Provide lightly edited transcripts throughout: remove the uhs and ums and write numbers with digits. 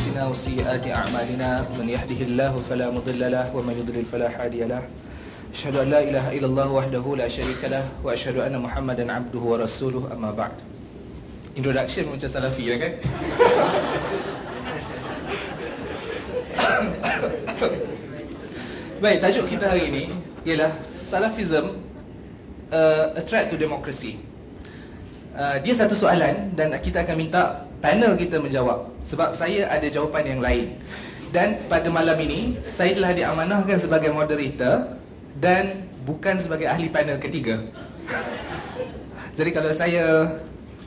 أنفسنا وسيئات أعمالنا من يهده الله فلا مضل له ومن يضلل فلا هادي له أشهد أن لا إله إلا الله وحده لا شريك له وأشهد أن محمدا عبده ورسوله أما بعد. Introduction macam Salafi lah kan? Baik, tajuk kita hari ini ialah Salafism, a threat to democracy. Dia satu soalan dan kita akan minta panel kita menjawab, sebab saya ada jawapan yang lain. Dan pada malam ini saya telah diamanahkan sebagai moderator dan bukan sebagai ahli panel ketiga. Jadi kalau saya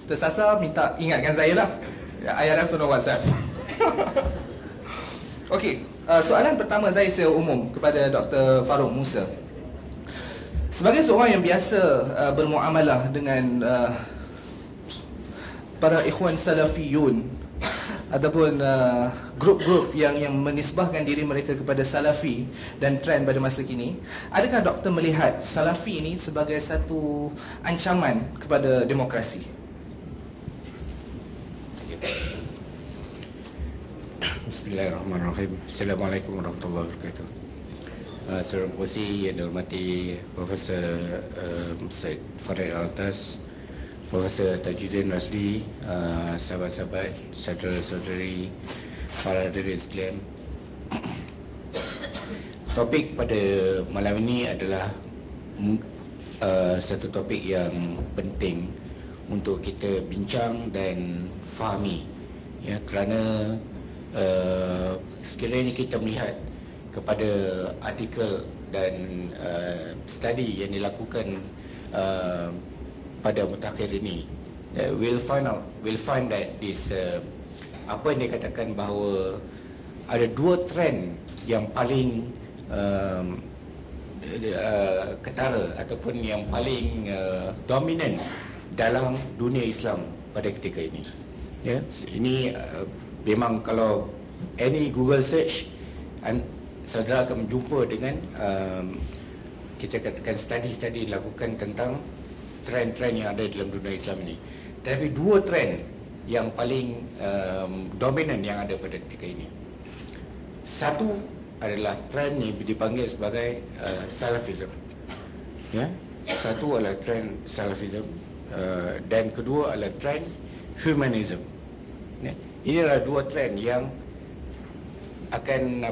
tersasar, minta ingatkan saya lah. I have to know WhatsApp. Okey, soalan pertama saya secara umum kepada Dr. Farouk Musa. Sebagai seorang yang biasa bermuamalah dengan para ikhwan salafiyun ataupun grup-grup yang menisbahkan diri mereka kepada salafi dan trend pada masa kini, adakah doktor melihat salafi ini sebagai satu ancaman kepada demokrasi? Bismillahirrahmanirrahim. Assalamualaikum warahmatullahi wabarakatuh. Saudara Pengerusi yang dihormati Profesor Syed Farid Al-Tas, Profesor Tajuddin Rasli, sahabat-sahabat, saudara-saudari, para hadirin sekalian. Topik pada malam ini adalah satu topik yang penting untuk kita bincang dan fahami, ya, kerana sekiranya kita melihat kepada artikel dan study yang dilakukan pada mutakhir ini, we'll find that this apa yang dikatakan bahawa ada dua trend yang paling ketara ataupun yang paling dominan dalam dunia Islam pada ketika ini. Ya, ini memang kalau any Google search, saudara akan berjumpa dengan kita katakan study dilakukan tentang trend-trend yang ada dalam dunia Islam ini. Tapi dua trend yang paling dominan yang ada pada ketika ini. Satu adalah trend yang dipanggil sebagai Salafism. Ya, satu adalah trend Salafism, dan kedua adalah trend Humanism. Ya, ini adalah dua trend yang akan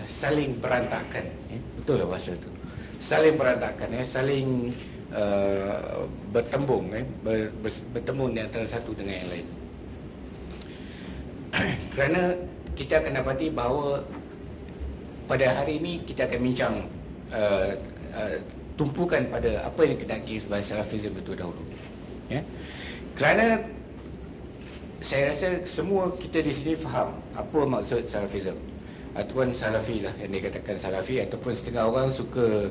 saling berantakan. Betul lah bahasa itu. Saling berantakan, saling bertembung, bertembung di antara satu dengan yang lain. Kerana kita akan dapati bahawa pada hari ini kita akan bincang tumpukan pada apa yang kita kira sebagai Salafism itu dahulu. Ya, kerana saya rasa semua kita di sini faham apa maksud Salafism ataupun Salafi lah yang dikatakan Salafi, ataupun setengah orang suka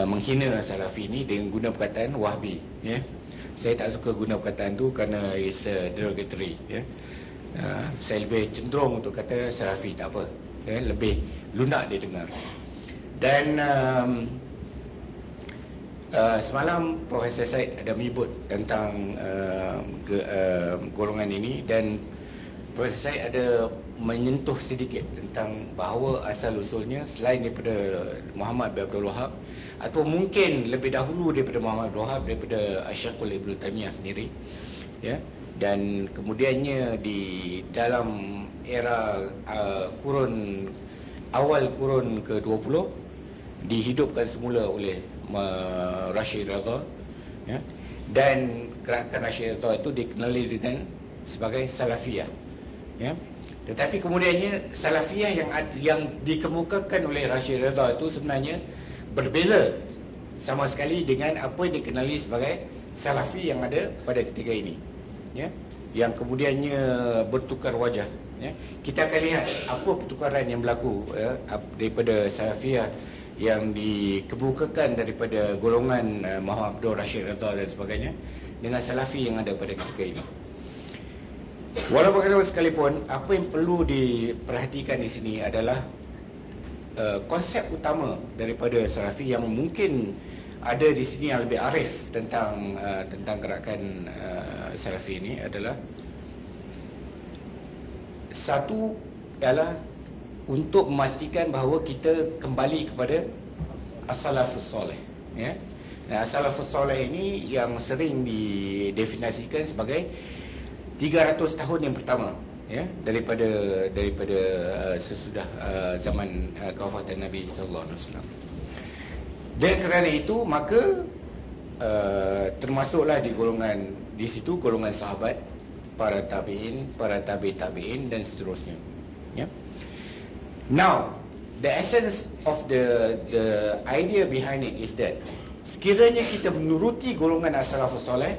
menghina Salafi ini dengan guna perkataan Wahbi. Ya, saya tak suka guna perkataan tu kerana it's derogatory. Ya, saya lebih cenderung untuk kata Salafi, tak apa. Ya, lebih lunak dia dengar. Dan semalam Profesor Syed ada menyebut tentang golongan ini, dan Profesor Syed ada menyentuh sedikit tentang bahawa asal-usulnya selain daripada Muhammad bin Abdul Wahab, atau mungkin lebih dahulu daripada Muhammad bin Abdul Wahab, daripada Syekhul Ibn Taimiyah sendiri, ya, dan kemudiannya di dalam era awal kurun ke-20 dihidupkan semula oleh Rashid Ridha, ya, dan gerakan Rashid Ridha itu dikenali dengan sebagai Salafiyah. Ya, tetapi kemudiannya Salafiyah yang dikemukakan oleh Rashid Ridha itu sebenarnya berbeza sama sekali dengan apa yang dikenali sebagai Salafi yang ada pada ketika ini. Ya, yang kemudiannya bertukar wajah. Ya, kita akan lihat apa pertukaran yang berlaku, ya, daripada Salafiyah yang dikemukakan daripada golongan Muhammad Abdul Rashid Ridha dan sebagainya dengan Salafi yang ada pada ketika ini. Walaupun bagaimanapun sekalipun, apa yang perlu diperhatikan di sini adalah konsep utama daripada Salafi yang mungkin ada di sini yang lebih arif tentang gerakan Salafi ini adalah Satu ialah untuk memastikan bahawa kita kembali kepada as-salafus soleh, ya. Nah, as-salafus soleh ini yang sering didefinisikan sebagai 300 tahun yang pertama, ya, daripada sesudah zaman kewafatan Nabi sallallahu alaihi wasallam. Dan kerana itu maka termasuklah di situ golongan sahabat, para tabi'in, para tabi'in dan seterusnya, ya. Now, the essence of the idea behind it is that sekiranya kita menuruti golongan as-salafus soleh,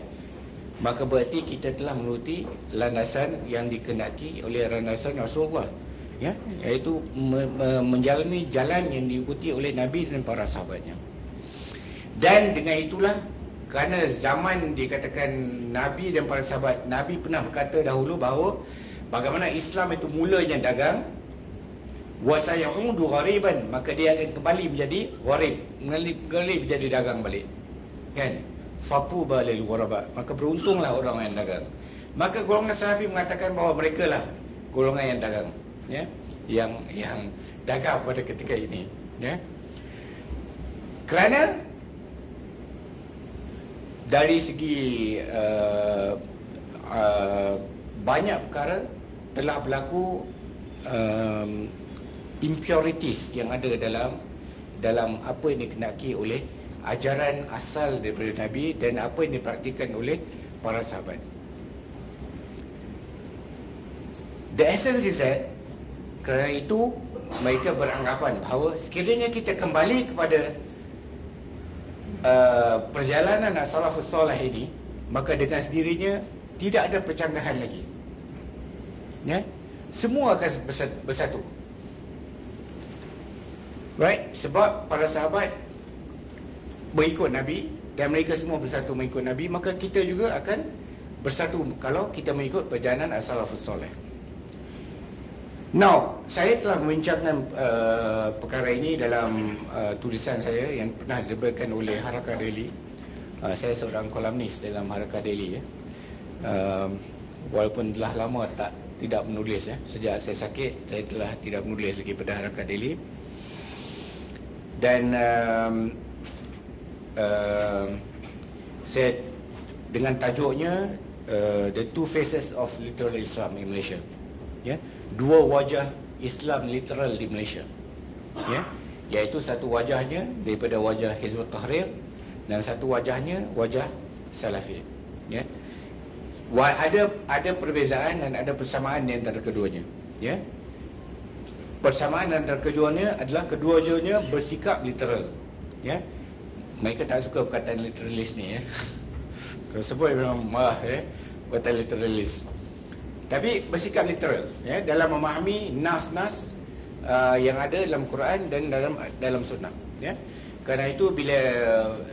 maka berarti kita telah menuruti landasan yang dikehendaki oleh landasan Rasulullah, ya, iaitu menjalani jalan yang diikuti oleh Nabi dan para sahabatnya. Dan dengan itulah, kerana zaman dikatakan Nabi dan para sahabat, Nabi pernah berkata dahulu bahawa bagaimana Islam itu mulanya dagang, wa sayaudu ghariban, maka dia akan kembali menjadi gharib, kembali menjadi dagang balik, kan? Fatuba lil ghuraba, maka beruntunglah orang yang dagang. Maka golongan Salafi mengatakan bahawa mereka lah golongan yang dagang, ya, yang dagang pada ketika ini, ya. Kerana dari segi banyak perkara telah berlaku impurities yang ada dalam apa yang dikehendaki oleh ajaran asal daripada Nabi dan apa yang dipraktikkan oleh para sahabat. The essence is that kerana itu mereka beranggapan bahawa sekiranya kita kembali kepada perjalanan as-salafus soleh ini, maka dengan sendirinya tidak ada percanggahan lagi, ya, semua akan bersatu, right? Sebab para sahabat berikut Nabi dan mereka semua bersatu mengikut Nabi, maka kita juga akan bersatu kalau kita mengikut perjalanan as-salafus soleh. Now, saya telah membincangkan perkara ini dalam tulisan saya yang pernah diterbitkan oleh Harakah Daily. Saya seorang kolumnis dalam Harakah Daily, ya. Walaupun telah lama tidak menulis, ya. Sejak saya sakit, saya telah tidak menulis lagi pada Harakah Daily. Dan saya dengan tajuknya The Two Faces of Literal Islam in Malaysia, ya, dua wajah Islam literal di Malaysia, ya, iaitu satu wajahnya daripada wajah Hizbut Tahrir dan satu wajahnya wajah Salafi, ya. Ada perbezaan dan ada persamaan di antara keduanya, ya. Persamaan antara keduanya adalah keduanya bersikap literal, ya. Mereka tak suka perkataan literalis ni, ya. Kalau sebut memang marah, ya, perkataan literalis. Tapi bersikap literal, ya, dalam memahami nas-nas yang ada dalam Quran dan dalam sunnah, ya. Kerana itu bila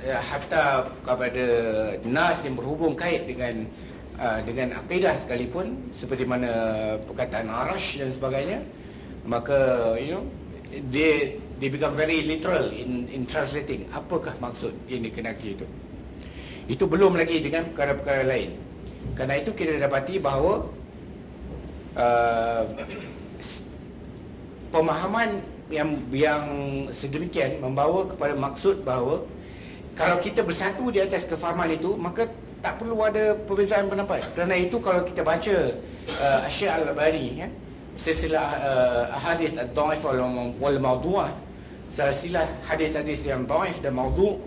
hatta kepada nas yang berhubung kait dengan akidah sekalipun, seperti mana perkataan arash dan sebagainya, maka they become very literal in translating apakah maksud yang dikehendaki itu. Itu belum lagi dengan perkara-perkara lain. Kerana itu kita dapati bahawa pemahaman yang sedemikian membawa kepada maksud bahawa kalau kita bersatu di atas kefahaman itu, maka tak perlu ada perbezaan pendapat. Kerana itu kalau kita baca Syekh Al-Albani, ya, silsilah hadis ad-dhaif wal mawdu', silsilah hadis-hadis yang dhaif dan mawdu',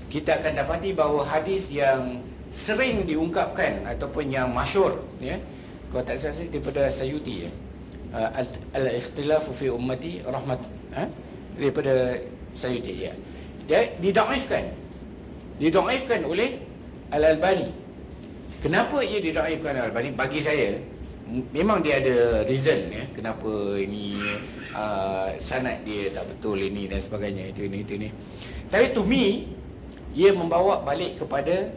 kita akan dapati bahawa hadis yang sering diungkapkan ataupun yang masyhur, ya, kalau tak salah daripada Sayuti, ya, al-ikhtilafu fi ummati rahmat, daripada Sayuti, ya, dia didaifkan oleh Al-Albani. Kenapa ia didaifkan Al-Albani? Bagi saya memang dia ada reason, ya, kenapa ini sanad dia tak betul ini dan sebagainya, itu ini. Tapi to me, ia membawa balik kepada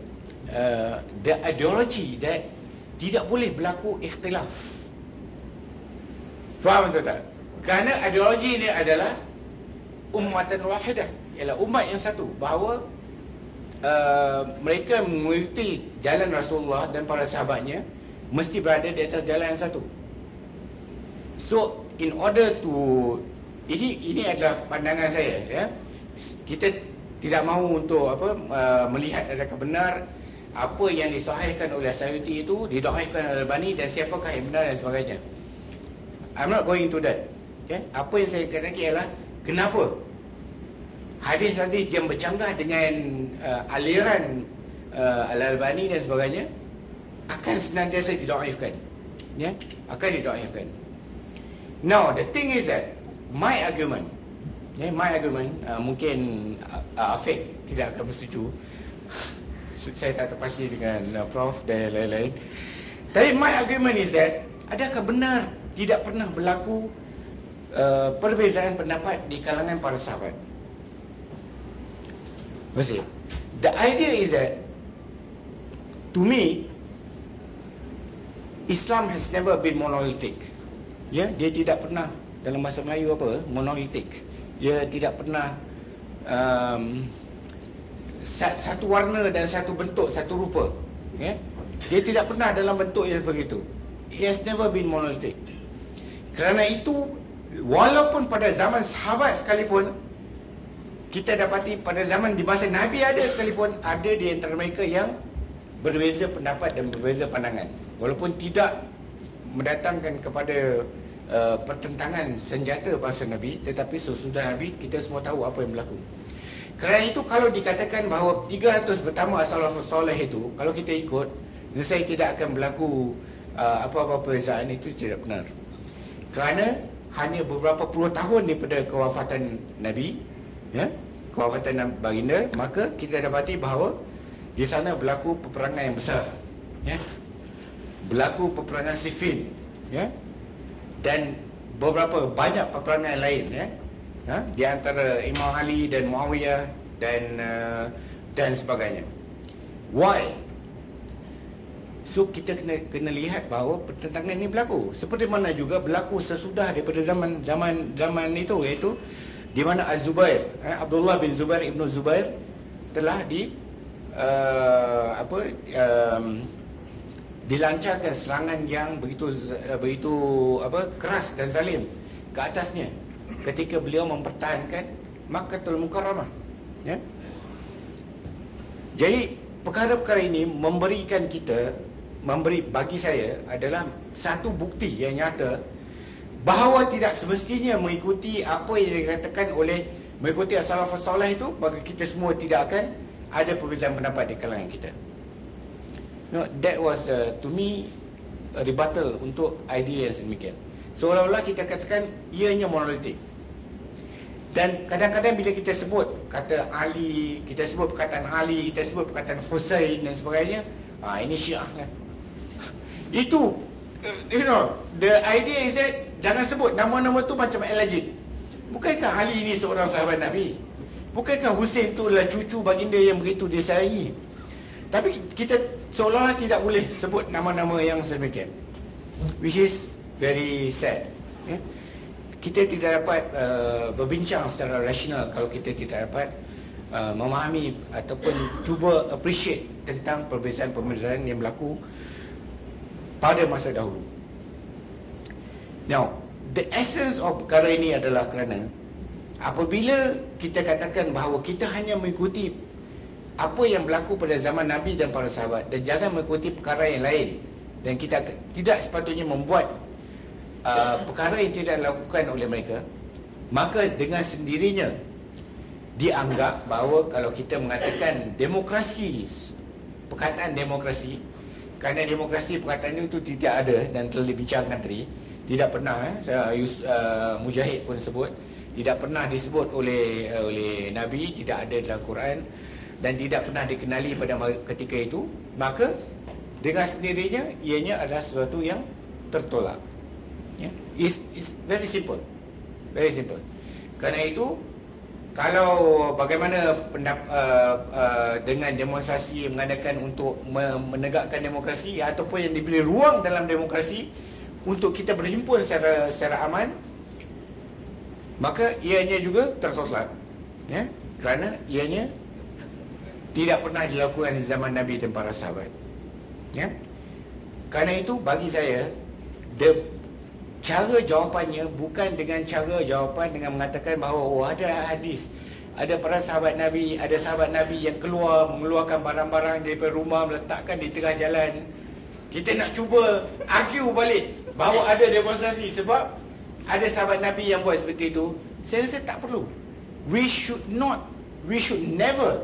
the ideology that tidak boleh berlaku ikhtilaf. Faham betul tak? Kerana ideologi ini adalah ummatan wahidah, ialah umat yang satu, bahawa mereka mengikuti jalan Rasulullah dan para sahabatnya mesti berada di atas jalan yang satu. So in order to, ini adalah pandangan saya, ya. Kita tidak mahu untuk melihat adakah benar apa yang disahihkan oleh Sayuti itu didoaifkan oleh Albani dan siapakah yang benar dan sebagainya. I'm not going to that. Ya, apa yang saya katakan ialah kenapa hadis-hadis yang bercanggah dengan aliran Al-Albani dan sebagainya akan senantiasa didoaifkan. Ya, akan didoaifkan. Now the thing is that my argument, mungkin Afiq tidak akan bersetuju. Saya tak terpasti dengan Prof dan lain-lain. Tapi my argument is that adakah benar tidak pernah berlaku perbezaan pendapat di kalangan para sahabat? Maksudnya, the idea is that to me Islam has never been monolithic. Ya, dia tidak pernah, dalam bahasa Melayu monolithic. Dia tidak pernah satu warna dan satu bentuk, satu rupa. Ya, dia tidak pernah dalam bentuk yang begitu. It has never been monolithic. Kerana itu, walaupun pada zaman sahabat sekalipun, kita dapati pada zaman di masa Nabi ada sekalipun, ada di antara mereka yang berbeza pendapat dan berbeza pandangan. Walaupun tidak mendatangkan kepada pertentangan senjata bangsa Nabi, tetapi sesudah Nabi kita semua tahu apa yang berlaku. Kerana itu, kalau dikatakan bahawa 300 pertama as-salafus soleh itu, kalau kita ikut, nescaya tidak akan berlaku apa-apa perbezaan, itu tidak benar. Kerana hanya beberapa puluh tahun daripada kewafatan Nabi, ya, kewafatan baginda, maka kita dapati bahawa di sana berlaku peperangan yang besar, ya, berlaku peperangan Siffin, ya, dan beberapa banyak peperangan lain, ya, di antara Imam Ali dan Muawiyah dan sebagainya. Why? So kita kena lihat bahawa pertentangan ini berlaku. Seperti mana juga berlaku sesudah daripada zaman itu, iaitu di mana Az-Zubair, Abdullah bin Zubair Ibn Zubair telah dilancarkan serangan yang begitu keras dan zalim ke atasnya ketika beliau mempertahankan Makkahul Mukarramah, ya. Jadi perkara-perkara ini bagi saya adalah satu bukti yang nyata bahawa tidak semestinya mengikuti apa yang dikatakan oleh mengikuti as-salafus soleh itu, bagi kita semua tidak akan ada perbezaan pendapat di kalangan kita. No, that was to me a rebuttal untuk idea yang sedemikian. Seolah-olah kita katakan ianya monolitik. Dan kadang-kadang bila kita sebut kata Ali, kita sebut perkataan Ali, kita sebut perkataan Hussein dan sebagainya, ini Syiah lah. Itu, the idea is that jangan sebut nama-nama tu macam alleged. Bukankah Ali ini seorang sahabat Nabi? Bukankah Hussein tu adalah cucu baginda yang begitu disayangi? Tapi kita seolah-olah tidak boleh sebut nama-nama yang sedemikian, which is very sad, ya? Kita tidak dapat berbincang secara rasional kalau kita tidak dapat memahami ataupun cuba appreciate tentang perbezaan-perbezaan yang berlaku pada masa dahulu. Now, the essence of perkara ini adalah kerana apabila kita katakan bahawa kita hanya mengikuti apa yang berlaku pada zaman Nabi dan para sahabat dan jangan mengikuti perkara yang lain, dan kita tidak sepatutnya membuat perkara yang tidak dilakukan oleh mereka, maka dengan sendirinya dianggap bahawa kalau kita mengatakan demokrasi, perkataan demokrasi, kerana demokrasi perkataan itu tidak ada dan telah dibincangkan tadi, tidak pernah Mujahid pun sebut, tidak pernah disebut oleh Nabi, tidak ada dalam Quran dan tidak pernah dikenali pada ketika itu, maka dengan sendirinya ianya adalah sesuatu yang tertolak, ya. It's very simple, very simple. Kerana itu, kalau bagaimana dengan demonstrasi mengadakan untuk menegakkan demokrasi ataupun yang diberi ruang dalam demokrasi untuk kita berhimpun secara aman, maka ianya juga tertolak, ya, kerana ianya tidak pernah dilakukan di zaman Nabi dan para sahabat, ya. Kerana itu bagi saya, the cara jawapannya bukan dengan cara jawapan dengan mengatakan bahawa oh, ada hadis, ada para sahabat Nabi, ada sahabat Nabi yang mengeluarkan barang-barang daripada rumah, meletakkan di tengah jalan. Kita nak cuba argue balik bahawa ada demonstrasi sebab ada sahabat Nabi yang buat seperti itu. Saya rasa tak perlu. We should never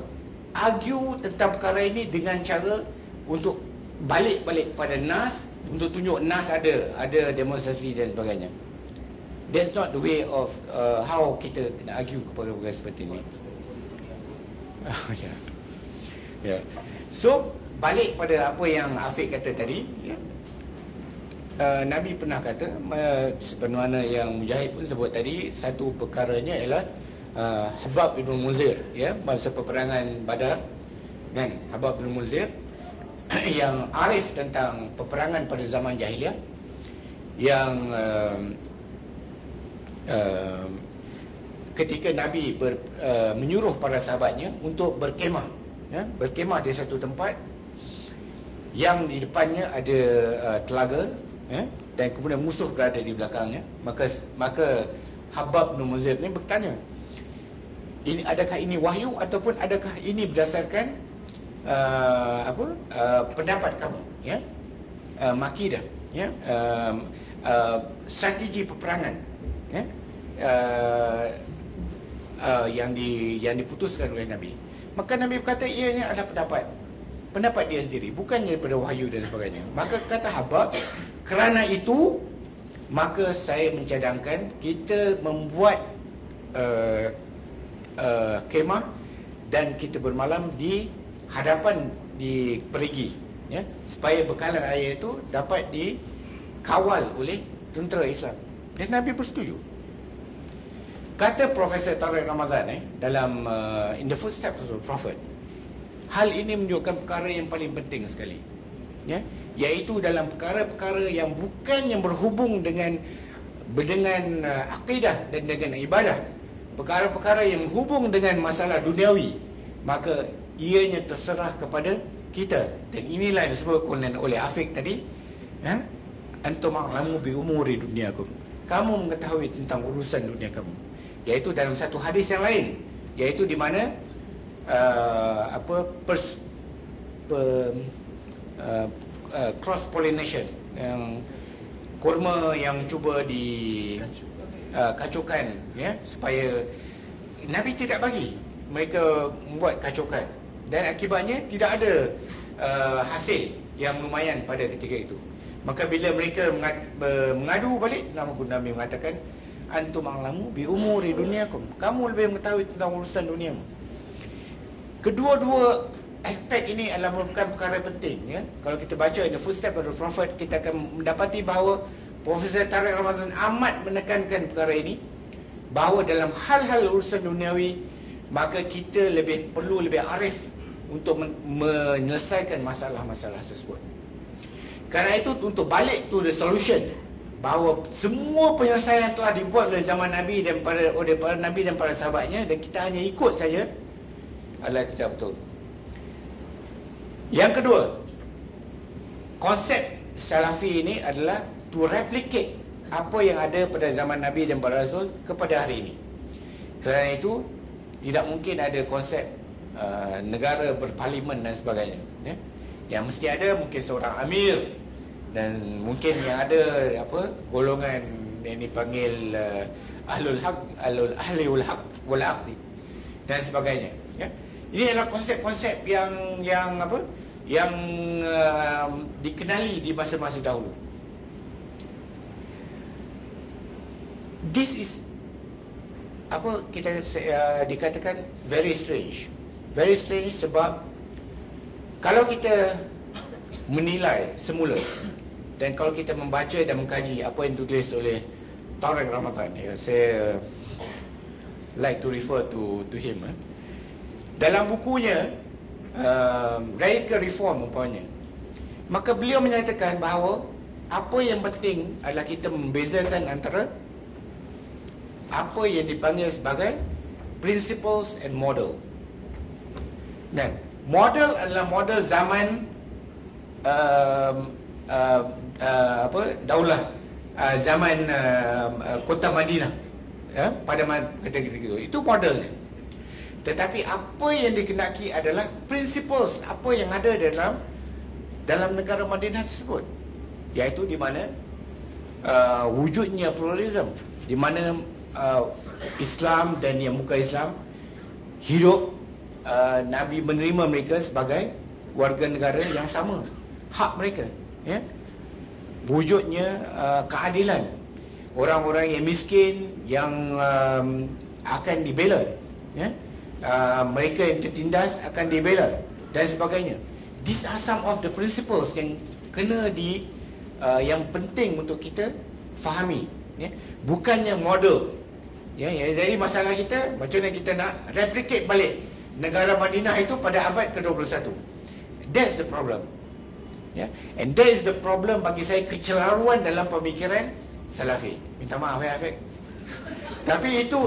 argue tentang perkara ini dengan cara untuk balik-balik pada nas, untuk tunjuk nas ada demonstrasi dan sebagainya. That's not the way of how kita kena argue kepada perkara seperti ini. Ya. So balik pada apa yang Afiq kata tadi, ya. Nabi pernah kata, sebenarnya yang Mujahid pun sebut tadi, satu perkaranya ialah Habab bin Munzir, ya, masa peperangan Badar, kan, Habab bin Munzir yang arif tentang peperangan pada zaman jahiliah, yang ketika Nabi menyuruh para sahabatnya untuk berkemah, ya, berkemah di satu tempat yang di depannya ada telaga, ya, dan kemudian musuh berada di belakangnya. Maka Habab bin Munzir ni bertanya, adakah ini wahyu ataupun adakah ini berdasarkan pendapat kamu, ya, makidah, ya, strategi peperangan, ya, yang diputuskan oleh Nabi. Maka Nabi berkata ianya adalah pendapat dia sendiri, bukannya daripada wahyu dan sebagainya. Maka kata Habab, kerana itu maka saya mencadangkan kita membuat kemah dan kita bermalam di hadapan di perigi, ya, supaya bekalan air itu dapat dikawal oleh tentera Islam. Dan Nabi bersetuju. Kata Profesor Tariq Ramadan dalam In the Footsteps of the Prophet, hal ini menunjukkan perkara yang paling penting sekali, ya, iaitu dalam perkara-perkara yang bukan yang berhubung dengan akidah dan dengan ibadah, perkara-perkara yang berhubung dengan masalah duniawi, maka ianya terserah kepada kita. Dan inilah yang disebut oleh Afiq tadi, ya, antum a'lamu bi umuri dunyakum, kamu mengetahui tentang urusan dunia kamu, iaitu dalam satu hadis yang lain, iaitu di mana cross pollination, yang kurma yang cuba dikacaukan, ya, supaya Nabi tidak bagi mereka membuat kacaukan, dan akibatnya tidak ada hasil yang lumayan pada ketika itu. Maka bila mereka mengadu balik, Nabi mengatakan antum a'lamu bi umuri dunyakum, kamu lebih mengetahui tentang urusan duniamu. Kedua-dua aspek ini adalah merupakan perkara penting, ya. Kalau kita baca In the Footsteps of the Prophet, kita akan mendapati bahawa Profesor Tariq Ramadan amat menekankan perkara ini, bahawa dalam hal-hal urusan duniawi, maka kita perlu lebih arif untuk menyelesaikan masalah-masalah tersebut. Kerana itu, untuk balik to the solution, bahawa semua penyelesaian telah dibuat oleh zaman Nabi dan oleh para Nabi dan para sahabatnya, dan kita hanya ikut saja, adalah tidak betul. Yang kedua, konsep Salafi ini adalah to replicate apa yang ada pada zaman Nabi dan para Rasul kepada hari ini. Kerana itu, tidak mungkin ada konsep negara berparlimen dan sebagainya, ya. Yang mesti ada mungkin seorang amir, dan mungkin yang ada golongan yang dipanggil ahlul haq wal aqdi dan sebagainya, ya. Ini adalah konsep-konsep yang dikenali di masa-masa dahulu. This is dikatakan very strange sebab kalau kita menilai semula, dan kalau kita membaca dan mengkaji apa yang ditulis oleh Tariq Ramadan, ya, saya like to refer to him, dalam bukunya Radical Reform umpamanya, maka beliau menyatakan bahawa apa yang penting adalah kita membezakan antara apa yang dipanggil sebagai principles and model. Dan model adalah model zaman daulah zaman kota Madinah, ya, pada ketika itu modelnya. Tetapi apa yang dikenaki adalah principles apa yang ada dalam negara Madinah tersebut, iaitu di mana wujudnya pluralism, di mana Islam dan yang bukan Islam hidup, Nabi menerima mereka sebagai warga negara yang sama, hak mereka, ya. Wujudnya keadilan, orang-orang yang miskin yang akan dibela, ya. Mereka yang tertindas akan dibela dan sebagainya. These are some of the principles yang kena yang penting untuk kita fahami, ya. Bukannya model, ya. Jadi masalah kita, macam mana kita nak replicate balik negara Madinah itu pada abad ke-21. That's the problem, ya. And that is the problem bagi saya, kecelaruan dalam pemikiran Salafi. Minta maaf ya Afiq, tapi itu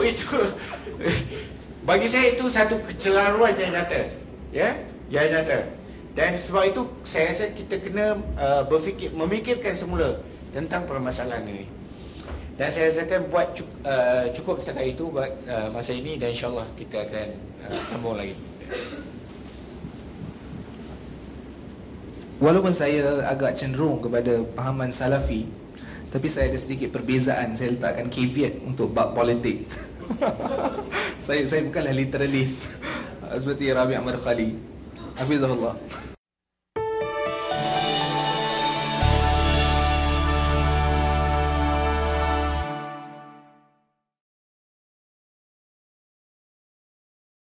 bagi saya itu satu kecelaruan yang nyata, ya, yang nyata. Dan sebab itu saya rasa kita kena memikirkan semula tentang permasalahan ini. Dan saya rasakan buat cukup setakat itu buat masa ini, dan insyaAllah kita akan sambung lagi. Walaupun saya agak cenderung kepada pahaman Salafi, tapi saya ada sedikit perbezaan. Saya letakkan caveat untuk bab politik. saya bukanlah literalis seperti Rabi' Ahmad Khali, hafizahullah.